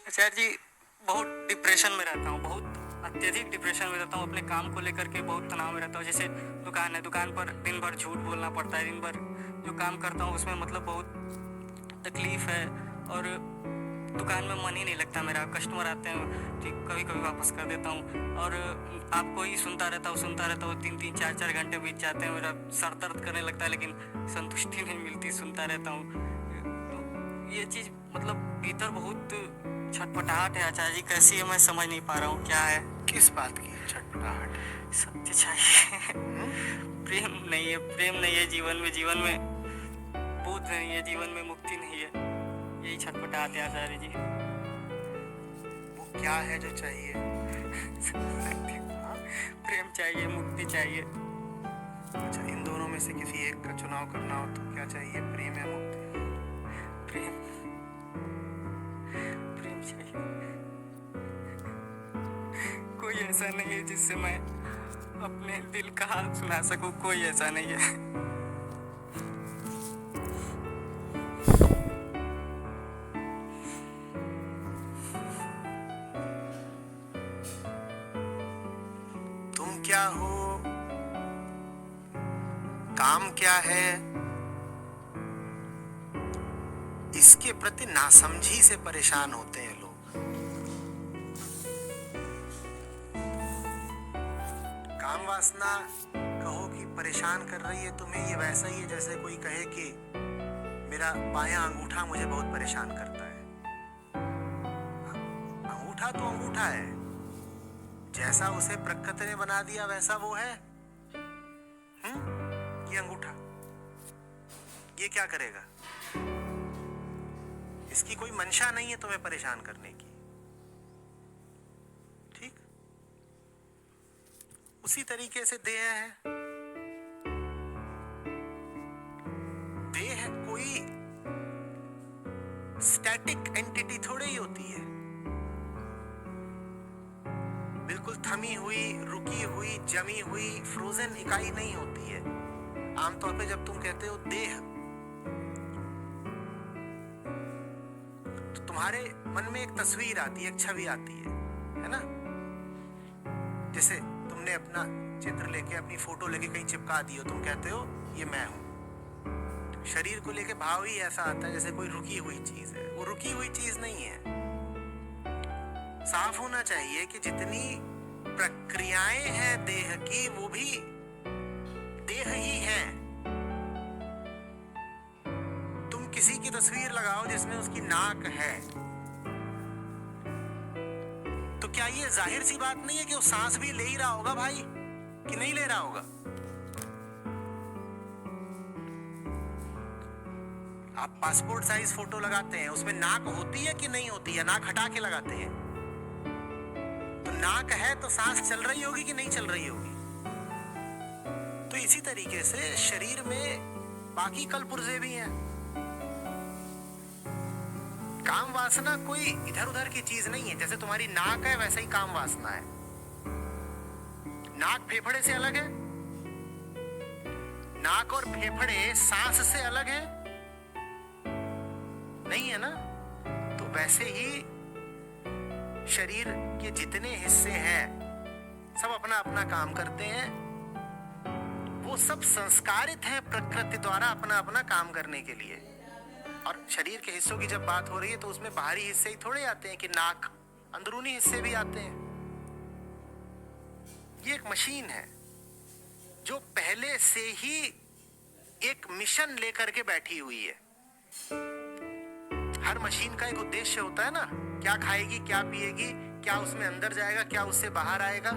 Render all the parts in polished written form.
आचार्य जी, बहुत डिप्रेशन में रहता हूँ, बहुत अत्यधिक डिप्रेशन में रहता हूँ। अपने काम को लेकर के बहुत तनाव में रहता हूँ। जैसे दुकान है, दुकान पर दिन भर झूठ बोलना पड़ता है, दिन भर जो काम करता हूँ उसमें मतलब बहुत तकलीफ़ है। और दुकान में मन ही नहीं लगता मेरा। कस्टमर आते हैं, ठीक, कभी कभी वापस कर देता हूँ। और आपको ही सुनता रहता हूँ, 3-3 4-4 घंटे बीत जाते हैं। मेरा सर दर्द करने लगता है, लेकिन संतुष्टि नहीं मिलती, सुनता रहता हूँ। तो ये चीज़ मतलब भीतर बहुत छटपटाहट है आचार्य जी। कैसी है मैं समझ नहीं पा रहा हूँ, क्या है। किस बात की छटपटाहट? सत्य चाहिए। प्रेम नहीं है, प्रेम नहीं है जीवन में, जीवन में बोध नहीं है, जीवन में मुक्ति नहीं है। यही छटपटाहट है आचार्य जी। वो क्या है जो चाहिए? प्रेम चाहिए, मुक्ति चाहिए। अच्छा, इन दोनों में से किसी एक का चुनाव करना हो तो क्या चाहिए, प्रेम या मुक्ति? प्रेम, प्रेम चाहिए। कोई ऐसा नहीं है जिससे मैं अपने दिल का हाल सुना सकूं, कोई ऐसा नहीं है। तुम क्या हो, काम क्या है, इसके प्रति नासमझी से परेशान होते हैं लोग। काम वासना कहो कि परेशान कर रही है तुम्हें, ये वैसा ही है जैसे कोई कहे कि मेरा बायां अंगूठा मुझे बहुत परेशान करता है। अंगूठा तो अंगूठा है, जैसा उसे प्रकृति ने बना दिया वैसा वो है। ये अंगूठा, ये क्या करेगा? इसकी कोई मंशा नहीं है तुम्हें परेशान करने की। ठीक उसी तरीके से देह है। देह कोई स्टैटिक एंटिटी थोड़ी ही होती है, बिल्कुल थमी हुई, रुकी हुई, जमी हुई, फ्रोजन इकाई नहीं होती है। आमतौर पे जब तुम कहते हो देह, तो तुम्हारे मन में एक तस्वीर आती है, एक छवि आती है ना? जैसे तुमने अपना चित्र लेके, अपनी फोटो लेके कहीं चिपका दी हो, तुम कहते हो ये मैं हूं। शरीर को लेके भाव ही ऐसा आता है जैसे कोई रुकी हुई चीज है। वो रुकी हुई चीज नहीं है। साफ होना चाहिए कि जितनी प्रक्रियाएं हैं देह की, वो भी देह ही है। तुम किसी की तस्वीर लगाओ जिसमें उसकी नाक है, तो क्या ये जाहिर सी बात नहीं है कि वो सांस भी ले ही रहा होगा भाई, कि नहीं ले रहा होगा? आप पासपोर्ट साइज फोटो लगाते हैं, उसमें नाक होती है कि नहीं होती है? नाक हटा के लगाते हैं, तो नाक है तो सांस चल रही होगी कि नहीं चल रही होगी? तो इसी तरीके से शरीर में बाकी कल पुर्जे भी हैं। काम वासना कोई इधर उधर की चीज नहीं है। जैसे तुम्हारी नाक है वैसे ही काम वासना है। नाक फेफड़े से अलग है, नाक और फेफड़े सांस से अलग है, नहीं है ना? तो वैसे ही शरीर के जितने हिस्से हैं सब अपना अपना काम करते हैं। वो सब संस्कारित हैं प्रकृति द्वारा अपना अपना काम करने के लिए। और शरीर के हिस्सों की जब बात हो रही है तो उसमें बाहरी हिस्से ही थोड़े आते हैं कि नाक, अंदरूनी हिस्से भी आते हैं। ये एक मशीन है जो पहले से ही एक मिशन लेकर के बैठी हुई है। हर मशीन का एक उद्देश्य होता है ना, क्या खाएगी, क्या पिएगी, क्या उसमें अंदर जाएगा, क्या उससे बाहर आएगा।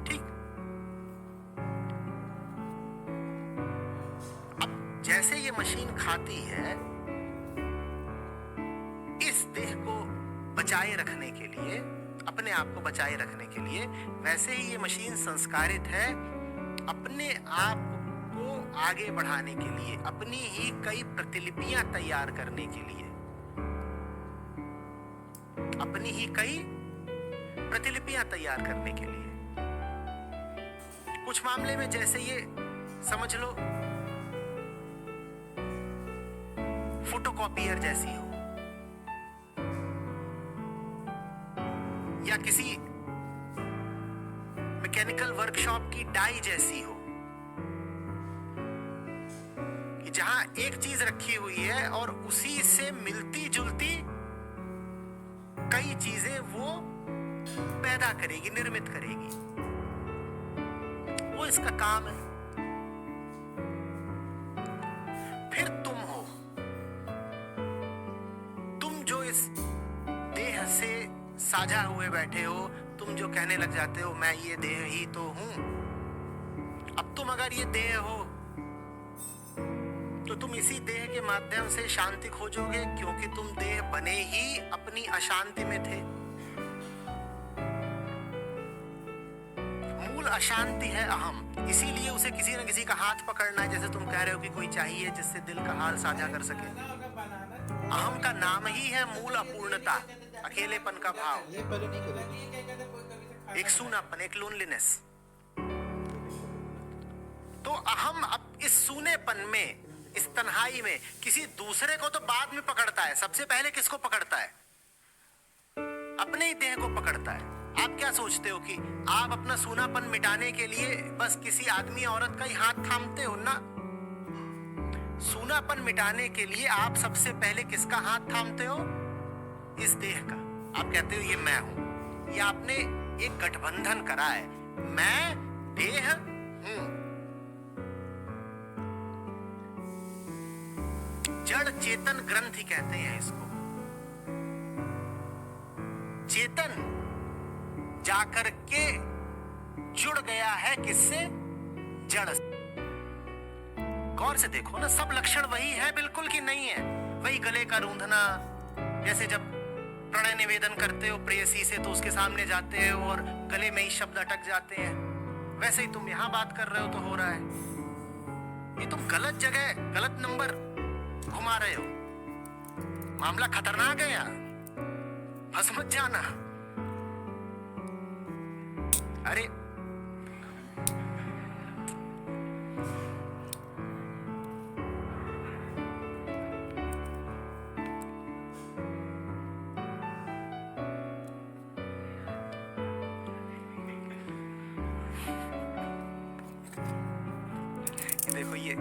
ठीक, अब जैसे ये मशीन खाती है, इस देह को बचाए रखने के लिए, अपने आप को बचाए रखने के लिए, वैसे ही ये मशीन संस्कारित है अपने आप को आगे बढ़ाने के लिए, अपनी ही कई प्रतिलिपियां तैयार करने के लिए। अपनी ही कई प्रतिलिपियां तैयार करने के लिए। कुछ मामले में जैसे ये समझ लो फोटोकॉपियर जैसी हो, किसी मैकेनिकल वर्कशॉप की डाई जैसी हो, कि जहां एक चीज रखी हुई है और उसी से मिलती जुलती कई चीजें वो पैदा करेगी, निर्मित करेगी। वो इसका काम है। फिर तुम हो, तुम जो इस देह से साझा हुए बैठे हो, तुम जो कहने लग जाते हो मैं ये देह ही तो हूं। अब तुम अगर ये देह हो तो तुम इसी देह के माध्यम से शांति खोजोगे, क्योंकि तुम देह बने ही अपनी अशांति में थे। मूल अशांति है अहम, इसीलिए उसे किसी न किसी का हाथ पकड़ना है। जैसे तुम कह रहे हो कि कोई चाहिए जिससे दिल का हाल साझा कर सके। अहम का नाम ही है मूल अपूर्णता, अकेलेपन का भाव, एक सूनापन, एक लोनलीनेस। तो अहम अब इस सूनेपन में, इस तन्हाई में किसी दूसरे को तो बाद में पकड़ता है, सबसे पहले किसको पकड़ता है? अपने ही देह को पकड़ता है। आप क्या सोचते हो कि आप अपना सूनापन मिटाने के लिए बस किसी आदमी औरत का ही हाथ थामते हो? ना, सूनापन मिटाने के लिए आप सबसे पहले किसका हाथ थामते हो? इस देह का। आप कहते हो ये मैं हूं। ये आपने एक गठबंधन करा है, मैं देह हूं। जड़ चेतन ग्रंथि कहते हैं इसको। चेतन जाकर के जुड़ गया है किससे? जड़ से। गौर से देखो ना, सब लक्षण वही है बिल्कुल कि नहीं है? वही गले का रूंधना, जैसे जब प्रणय निवेदन करते हो प्रेयसी से तो उसके सामने जाते हो और गले में ही शब्द अटक जाते हैं, वैसे ही तुम यहां बात कर रहे हो तो हो रहा है। ये तुम गलत जगह, गलत नंबर घुमा रहे हो। मामला खतरनाक है यार, फंस मत जाना। अरे देखो ये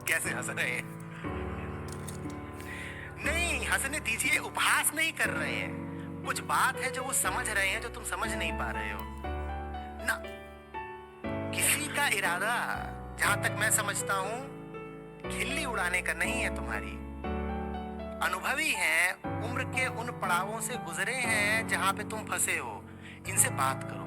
कैसे हंस रहे हैं। नहीं, हंसने दीजिए, उपहास नहीं कर रहे हैं। कुछ बात है जो वो समझ रहे हैं, जो तुम समझ नहीं पा रहे हो ना। किसी का इरादा, जहां तक मैं समझता हूं, खिल्ली उड़ाने का नहीं है। तुम्हारी अनुभवी हैं, उम्र के उन पड़ावों से गुजरे हैं जहां पे तुम फंसे हो। इनसे बात करो।